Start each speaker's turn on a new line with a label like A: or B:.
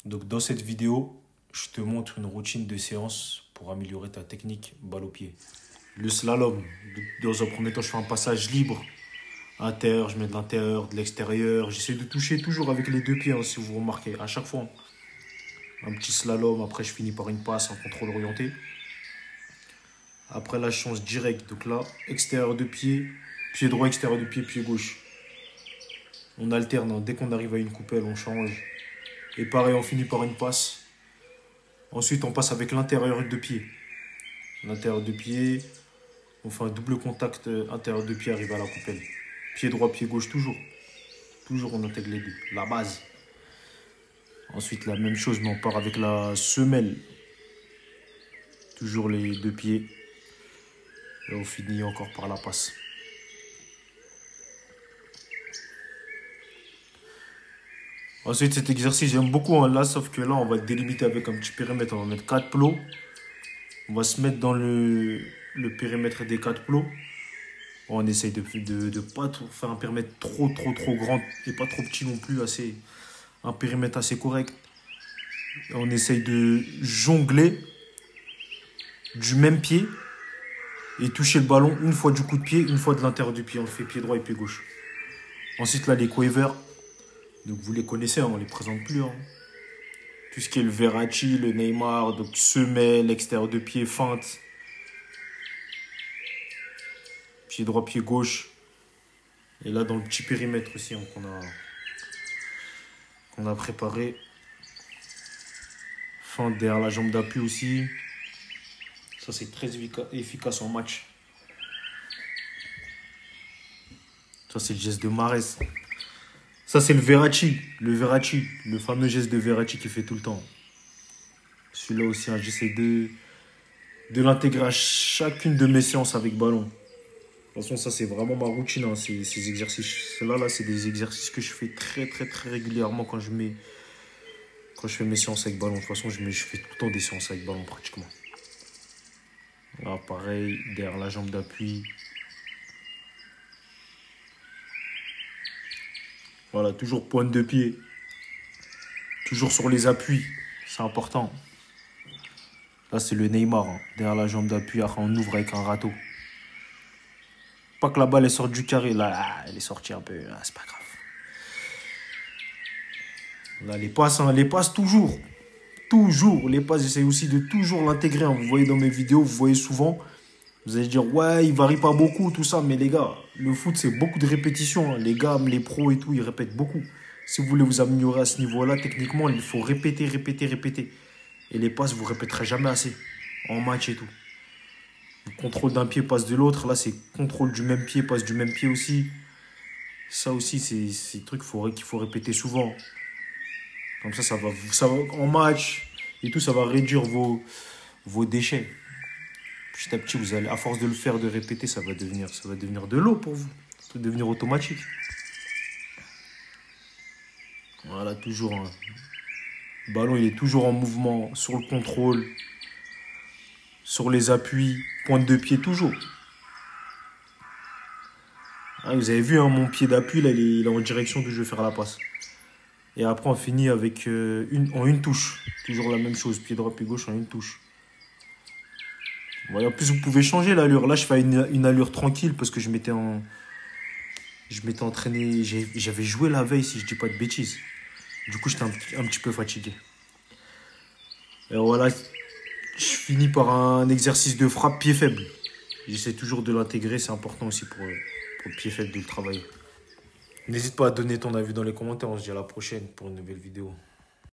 A: Donc dans cette vidéo, je te montre une routine de séance pour améliorer ta technique balle au pied. Le slalom, dans un premier temps, je fais un passage libre. Intérieur, je mets de l'intérieur, de l'extérieur. J'essaie de toucher toujours avec les deux pieds, hein, si vous remarquez, à chaque fois. Un petit slalom, après je finis par une passe, un contrôle orienté. Après là, je change direct. Donc là, extérieur de pied, pied droit, extérieur de pied, pied gauche. On alterne, hein. Dès qu'on arrive à une coupelle, on change. Et pareil, on finit par une passe. Ensuite, on passe avec l'intérieur de pied. L'intérieur de pied, on fait un double contact intérieur de pied, arrive à la coupelle. Pied droit, pied gauche, toujours. Toujours, on intègre les deux. La base. Ensuite, la même chose, mais on part avec la semelle. Toujours les deux pieds. Et on finit encore par la passe. Ensuite, cet exercice, j'aime beaucoup, hein, là, sauf que là, on va le délimiter avec un petit périmètre. On va mettre 4 plots. On va se mettre dans le périmètre des 4 plots. On essaye de pas faire un périmètre trop grand et pas trop petit non plus, un périmètre assez correct. On essaye de jongler du même pied et toucher le ballon une fois du coup de pied, une fois de l'intérieur du pied. On le fait pied droit et pied gauche. Ensuite, là, les quavers. Donc, vous les connaissez, hein, on ne les présente plus. Hein. Tout ce qui est le Verratti, le Neymar, donc semelle, extérieur de pied, feinte. Pied droit, pied gauche. Et là, dans le petit périmètre aussi, hein, qu'on a préparé. Feinte derrière la jambe d'appui aussi. Ça, c'est très efficace en match. Ça, c'est le geste de Mahrez. Ça, c'est le Verratti. Le fameux geste de Verratti qu'il fait tout le temps. Celui-là aussi, hein, j'essaie de l'intégrer à chacune de mes séances avec ballon. De toute façon, ça, c'est vraiment ma routine, hein, ces exercices. Là, c'est des exercices que je fais très régulièrement quand je fais mes séances avec ballon. De toute façon, je fais tout le temps des séances avec ballon, pratiquement. Là, pareil, derrière la jambe d'appui. Voilà, toujours pointe de pied. Toujours sur les appuis. C'est important. Là, c'est le Neymar. Hein. Derrière la jambe d'appui, après, on ouvre avec un râteau. Pas que la balle elle sorte du carré. Là, elle est sortie un peu. Ah, c'est pas grave. Là, les passes toujours. Toujours. Les passes, j'essaie aussi de toujours l'intégrer. Hein. Vous voyez dans mes vidéos, vous voyez souvent. Vous allez dire, ouais, il varie pas beaucoup, tout ça. Mais les gars, le foot, c'est beaucoup de répétitions. Hein. Les gars, les pros et tout, ils répètent beaucoup. Si vous voulez vous améliorer à ce niveau-là, techniquement, il faut répéter. Et les passes, vous ne répéterez jamais assez. En match et tout. Le contrôle d'un pied, passe de l'autre. Là, c'est contrôle du même pied, passe du même pied aussi. Ça aussi, c'est des trucs qu'il faut répéter souvent. Comme ça va en match et tout, ça va réduire vos déchets. Petit à petit, vous allez, à force de le faire, de répéter, ça va devenir de l'eau pour vous. Ça va devenir automatique. Voilà, toujours. Hein. Le ballon, il est toujours en mouvement, sur le contrôle, sur les appuis, pointe de pied, toujours. Ah, vous avez vu, hein, mon pied d'appui, là, il est en direction d'où je vais faire la passe. Et après, on finit avec en une touche. Toujours la même chose, pied droit, pied gauche, en une touche. Voilà, en plus, vous pouvez changer l'allure. Là, je fais une allure tranquille parce que je m'étais entraîné. J'avais joué la veille, si je dis pas de bêtises. Du coup, j'étais un petit peu fatigué. Et voilà, je finis par un exercice de frappe pied faible. J'essaie toujours de l'intégrer, c'est important aussi pour le pied faible de le travailler. N'hésite pas à donner ton avis dans les commentaires. On se dit à la prochaine pour une nouvelle vidéo.